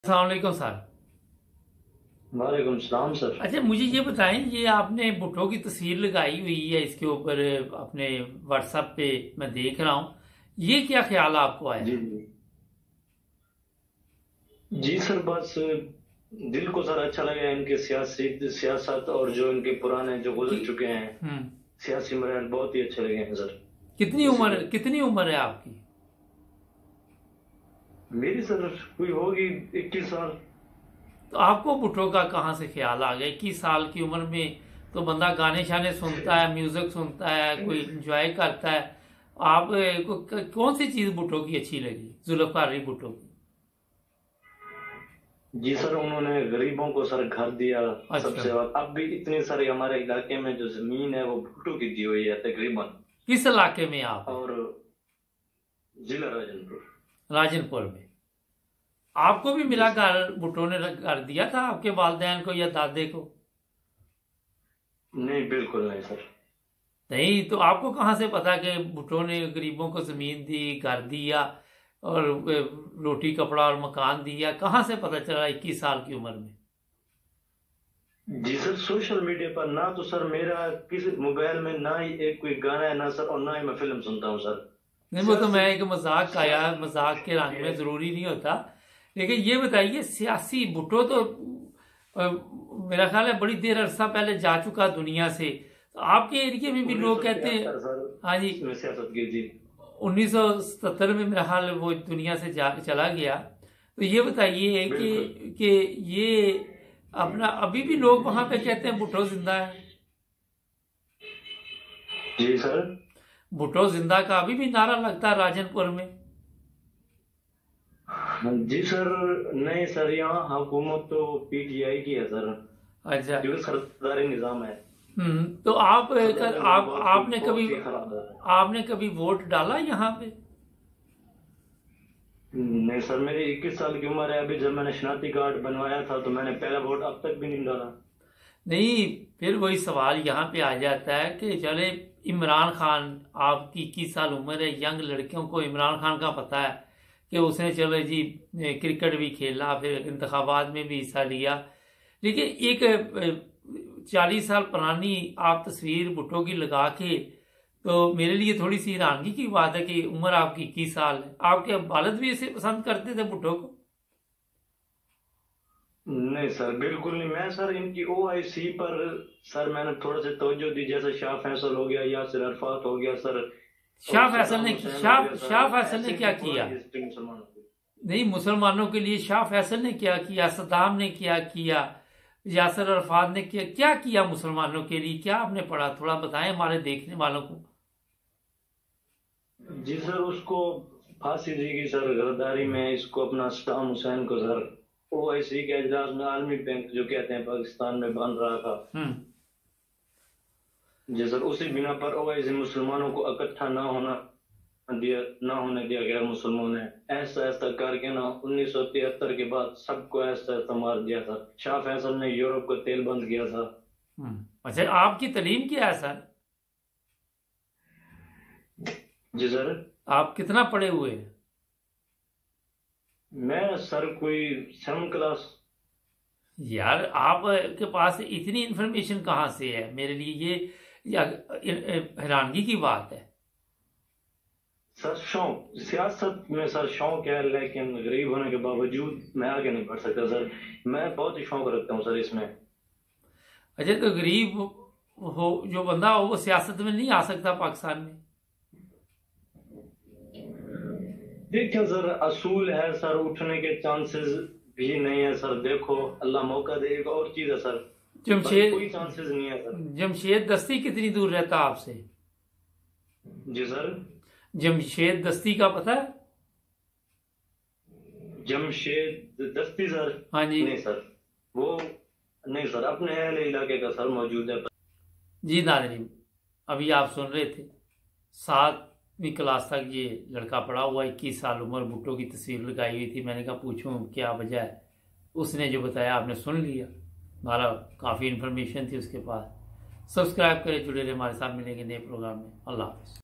अस्सलाम वालेकुम सर। वालेकुम सलाम सर। अच्छा, मुझे ये बताएं, ये आपने भुट्टो की तस्वीर लगाई हुई है इसके ऊपर अपने व्हाट्सएप पे, मैं देख रहा हूँ। ये क्या ख्याल आपको आया? जी जी जी सर, बस दिल को सर अच्छा लगा इनके सियासी सियासत और जो इनके पुराने जो कि गुजर चुके हैं हम्म सियासी मराहल बहुत ही अच्छे लगे हैं सर। इसीलिए कितनी उम्र है आपकी? मेरी सर हुई होगी 21 साल। तो आपको भुट्टो का कहाँ से ख्याल आ गया? 21 साल की उम्र में तो बंदा गाने शाने सुनता है, म्यूजिक सुनता है, कोई इंजॉय करता है। आप कौन सी चीज भुट्टो की अच्छी लगी, जुल्फकार अली भुट्टो की? जी सर, उन्होंने गरीबों को सर घर दिया। अच्छा, सबसे और अब भी इतनी सारी हमारे इलाके में जो जमीन है वो भुट्टो की दी हुई है तकरीबन। किस इलाके में आप हैं? और जिला राजनपुर। राजनपुर में। आपको भी जी मिला सर। घर, भुट्टो ने घर दिया था आपके वालदेन को या दादे को? नहीं, बिल्कुल नहीं सर। नहीं, तो आपको कहाँ से पता कि भुट्टो ने गरीबों को जमीन दी, घर दिया और रोटी कपड़ा और मकान दिया? कहाँ से पता चला 21 साल की उम्र में? जी सर, सोशल मीडिया पर ना तो सर मेरा किसी मोबाइल में ना ही एक कोई गाना है ना सर, और ना ही मैं फिल्म सुनता हूँ सर। नहीं, वो तो सियासी मैं एक मजाक का, यार मजाक के रंग में ये- जरूरी नहीं होता। लेकिन ये बताइए, सियासी भुट्टो तो अ, मेरा ख्याल है बड़ी देर अरसा पहले जा चुका दुनिया से। तो आपके एरिया में भी लोग कहते हैं। 1973 सर हाँ जी। में सियासत की जी। 1977 में मेरा हाल वो दुनिया से चला गया। तो ये बताइए बिल्कुल। कि ये अपना अभी भी लोग वहां पे कहते हैं भुट्टो जिंदा है। जी सर। भुट्टो जिंदा का अभी भी नारा लगता है राजनपुर में। जी सर। नहीं सर, यहाँ हुकूमत तो पीटीआई की है सर, अच्छा। जो सरदारी निजाम है। तो आप सरदारी निजाम आप आपने कभी बहुत ही खराब है। आपने कभी वोट डाला यहाँ पे? नहीं सर, मेरी 21 साल की उम्र है अभी। जब मैंने शनाख्ती कार्ड बनवाया था तो मैंने पहला वोट अब तक भी नहीं डाला। नहीं, फिर वही सवाल यहाँ पे आ जाता है कि चले, इमरान खान, आपकी 21 साल उम्र है, यंग लड़कियों को इमरान खान का पता है कि उसने चलो जी क्रिकेट भी खेला, फिर इंतखाबात में भी हिस्सा लिया। लेकिन एक 40 साल पुरानी आप तस्वीर भुट्टो की लगा के, तो मेरे लिए थोड़ी सी हैरानगी की बात है कि उम्र आपकी 21 साल है। आपके वालिद भी इसे पसंद करते थे भुट्टो को? नहीं सर, बिल्कुल नहीं। मैं सर इनकी ओआईसी पर सर मैंने थोड़ा सा तवज्जो दी, जैसे शाह फैसल हो गया, यासिर अरफात हो गया सर, शाह और फैसल सद्दाम ने हुसैन हो शाह गया शाह सर। फैसल ने ऐसे क्या की किया? पुरानी हिस्ट्री मुसलमानों की। नहीं, मुसलमानों के लिए शाह फैसल ने क्या किया, सद्दाम ने क्या किया, यासर अरफात ने क्या क्या किया मुसलमानों के लिए? क्या आपने पढ़ा, थोड़ा बताएं हमारे देखने वालों को। जी सर, उसको फांसी दी गई सर गद्दारी में। इसको अपना सद्दाम हुसैन को सर ओआईसी के इजलास में आलमी बैंक जो कहते हैं पाकिस्तान में बन रहा था। हम्म जी सर, उसी बिना पर ओआईसी मुसलमानों को इकट्ठा ना होने दिया गैर मुसलमानों ने। ऐसा ऐसा करके ना 1973 के बाद सबको ऐसा ऐसा मार दिया था। शाह फैसल ने यूरोप को तेल बंद किया था। अच्छा, आपकी तालीम क्या है सर? जी सर। आप कितना पढ़े हुए हैं? मैं सर कोई 7 क्लास। यार, आपके पास इतनी इंफॉर्मेशन कहाँ से है? मेरे लिए हैरानगी की बात है। सर शौक, सियासत में सर शौक है, लेकिन गरीब होने के बावजूद मैं आगे नहीं बढ़ सकता सर। मैं बहुत ही शौक रखता हूँ सर इसमें। अच्छा, तो गरीब हो जो बंदा हो वो सियासत में नहीं आ सकता पाकिस्तान में? देखिए सर, असूल है सर, उठने के चांसेस भी नहीं है सर। देखो, अल्लाह मौका देगा और चीज है सर। बस जमशेद कोई चांसेस नहीं है सर। जमशेद दस्ती कितनी दूर रहता आपसे? जी सर। जमशेद दस्ती का पता है? जमशेद दस्ती सर? हाँ जी। नहीं सर, वो नहीं सर, अपने अहले इलाके का सर मौजूद है। जी नाज़रीन, अभी आप सुन रहे थे, 7वीं क्लास तक ये लड़का पढ़ा हुआ, 21 साल उम्र, भुट्टो की तस्वीर लगाई हुई थी। मैंने कहा पूछूं क्या वजह है। उसने जो बताया आपने सुन लिया। हमारा काफ़ी इन्फॉर्मेशन थी उसके पास। सब्सक्राइब करें, जुड़े रहे हमारे साथ, मिलेंगे नए प्रोग्राम में। अल्लाह हाफ़िज़।